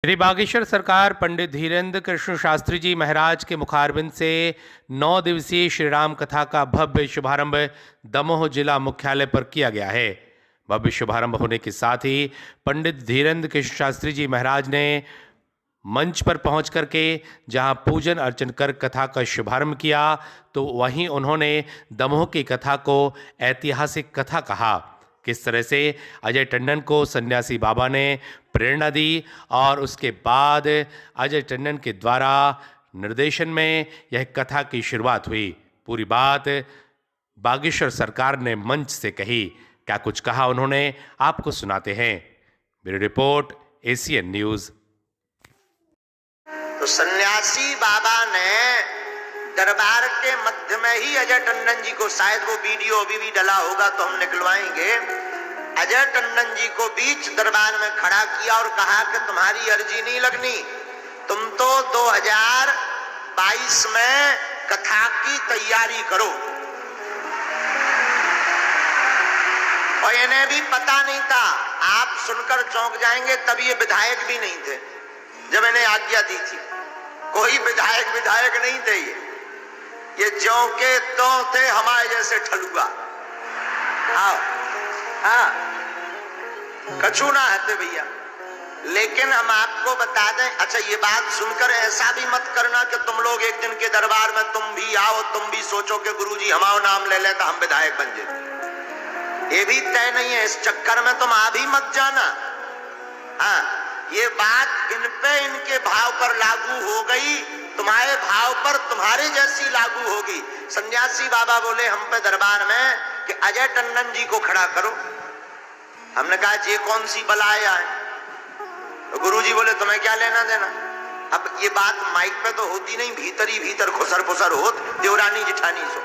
श्री बागेश्वर सरकार पंडित धीरेन्द्र कृष्ण शास्त्री जी महाराज के मुखारबिंद से 9 दिवसीय श्री राम कथा का भव्य शुभारंभ दमोह जिला मुख्यालय पर किया गया है। भव्य शुभारंभ होने के साथ ही पंडित धीरेन्द्र कृष्ण शास्त्री जी महाराज ने मंच पर पहुंच करके जहां पूजन अर्चन कर कथा का शुभारंभ किया, तो वहीं उन्होंने दमोह की कथा को ऐतिहासिक कथा कहा। किस तरह से अजय टंडन को सन्यासी बाबा ने प्रेरणा दी और उसके बाद अजय टंडन के द्वारा निर्देशन में यह कथा की शुरुआत हुई। पूरी बात बागेश्वर सरकार ने मंच से कही। क्या कुछ कहा उन्होंने, आपको सुनाते हैं। मेरी रिपोर्ट एसीएन न्यूज। तो सन्यासी बाबा ने दरबार के मध्य में ही अजय टंडन जी को, शायद वो वीडियो अभी भी डला होगा तो हम निकलवाएंगे, अजय टंडन जी को बीच दरबार में खड़ा किया और कहा कि तुम्हारी अर्जी नहीं लगनी, तुम तो 2022 में कथा की तैयारी करो। और इन्हें भी पता नहीं था, आप सुनकर चौंक जाएंगे, तब ये विधायक भी नहीं थे जब इन्हें आज्ञा दी थी। कोई विधायक नहीं थे, ये ज्यों के त्यों थे, हमारे जैसे ठलुआ। हाँ, कछु ना हते भैया। लेकिन हम आपको बता दें, अच्छा ये बात सुनकर ऐसा भी मत करना कि तुम लोग एक दिन के दरबार में तुम भी आओ, तुम भी सोचो कि गुरुजी हमारा नाम ले लेता हम विधायक बन जाए। ये भी तय नहीं है, इस चक्कर में तुम आ भी मत जाना। हाँ, ये बात इन पे, इनके भाव पर लागू हो गई, तुम्हारे भाव पर तुम्हारे जैसी लागू होगी। सन्यासी बाबा बोले हम पे दरबार में कि अजय टंडन जी को खड़ा करो। हमने कहा ये कौन सी बलाया है? तो गुरुजी बोले तुम्हें क्या लेना देना। अब ये बात माइक पे तो होती नहीं, भीतर ही भीतर खुसर फुसर होत देवरानी जिठानी सो।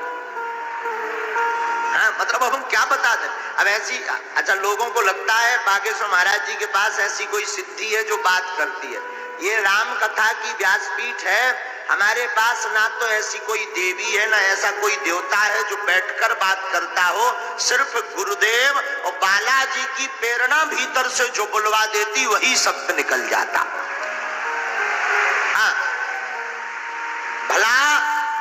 हाँ, मतलब अब हम क्या बता दें। अब ऐसी, अच्छा लोगों को लगता है बागेश्वर महाराज जी के पास ऐसी कोई सिद्धि है जो बात करती है। ये राम कथा की व्यासपीठ है, हमारे पास ना तो ऐसी कोई देवी है ना ऐसा कोई देवता है जो बैठकर बात करता हो। सिर्फ गुरुदेव और बालाजी की प्रेरणा भीतर से जो बुलवा देती वही शब्द निकल जाता। हाँ, भला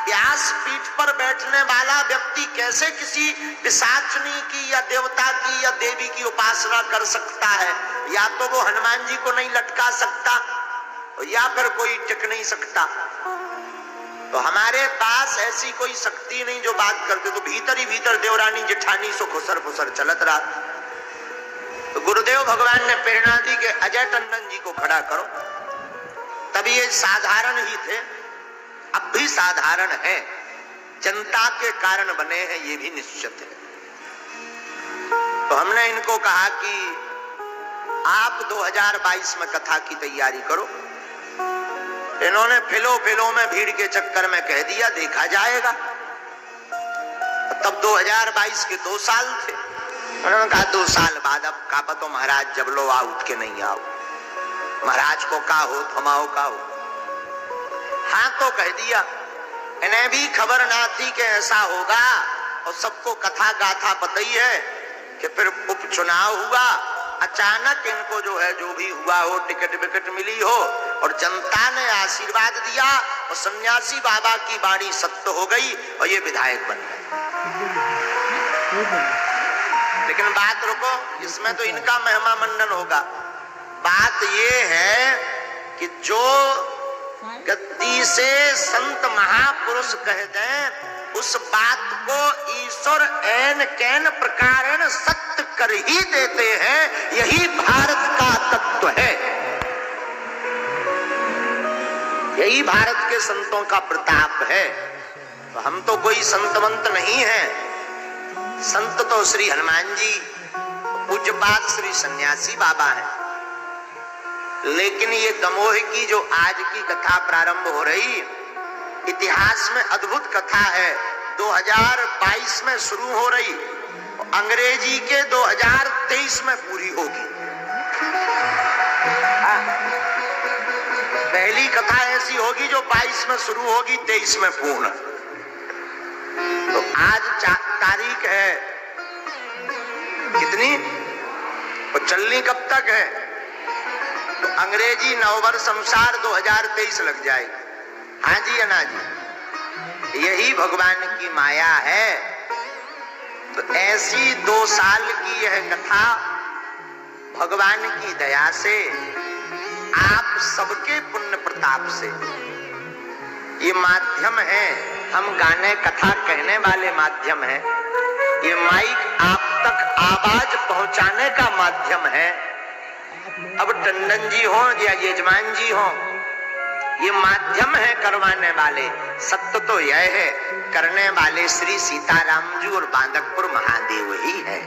व्यासपीठ पर बैठने वाला व्यक्ति कैसे किसी पिशाचनी की या देवता की या देवी की उपासना कर सकता है? या तो वो हनुमान जी को नहीं लटका सकता या फिर कोई टिक नहीं सकता। तो हमारे पास ऐसी कोई शक्ति नहीं जो बात करते, तो भीतर ही भीतर देवरानी जिठानी सो खुसर फुसर चलत रहा। तो गुरुदेव भगवान ने प्रेरणा दी कि अजय टंडन जी को खड़ा करो। तभी ये साधारण ही थे, अब भी साधारण है, जनता के कारण बने हैं, ये भी निश्चित है। तो हमने इनको कहा कि आप 2022 में कथा की तैयारी करो। इन्होंने फिलो में भीड़ के चक्कर में कह दिया देखा जाएगा। तब 2022 के 2 साल थे। उन्होंने कहा 2 साल बाद अब का पतो महाराज जब लो आओ उठ के नहीं आओ, महाराज को का हो थमाओ का हो। हाँ तो कह दिया। इन्हें भी खबर ना थी कि ऐसा होगा, और सबको कथा गाथा पता ही है कि फिर उपचुनाव हुआ। अचानक इनको जो है जो भी हुआ हो, टिकट विकट मिली हो और जनता ने आशीर्वाद दिया और सन्यासी बाबा की वाणी सत्य हो गई और ये विधायक बन गए। लेकिन बात रुको, इसमें तो इनका महिमा मंडन होगा। बात ये है कि जो गद्दी से संत महापुरुष कह दें उस बात को ईश्वर ऐन कैन प्रकार सत्य कर ही देते हैं। यही भारत का तत्व है, यही भारत के संतों का प्रताप है। तो हम तो कोई संतवंत नहीं है, संत तो श्री हनुमान जी, पूज्यपाद श्री सन्यासी बाबा है। लेकिन ये दमोह की जो आज की कथा प्रारंभ हो रही, इतिहास में अद्भुत कथा है। 2022 में शुरू हो रही, अंग्रेजी के 2023 में पूरी होगी। पहली कथा ऐसी होगी जो 22 में शुरू होगी, 23 में पूर्ण। तो आज तारीख है कितनी, और चलनी कब तक है? तो अंग्रेजी नववर्ष अनुसार 2023 लग जाएगी। हाँ जी अना जी, यही भगवान की माया है। तो ऐसी 2 साल की यह कथा भगवान की दया से, आप सबके पुण्य प्रताप से, ये माध्यम है, हम गाने कथा कहने वाले माध्यम है, ये माइक आप तक आवाज पहुंचाने का माध्यम है। अब टंडन जी हो या यजमान जी हो, ये माध्यम है करवाने वाले। सत्य तो यह है, करने वाले श्री सीताराम जी और बांदकपुर महादेव ही है।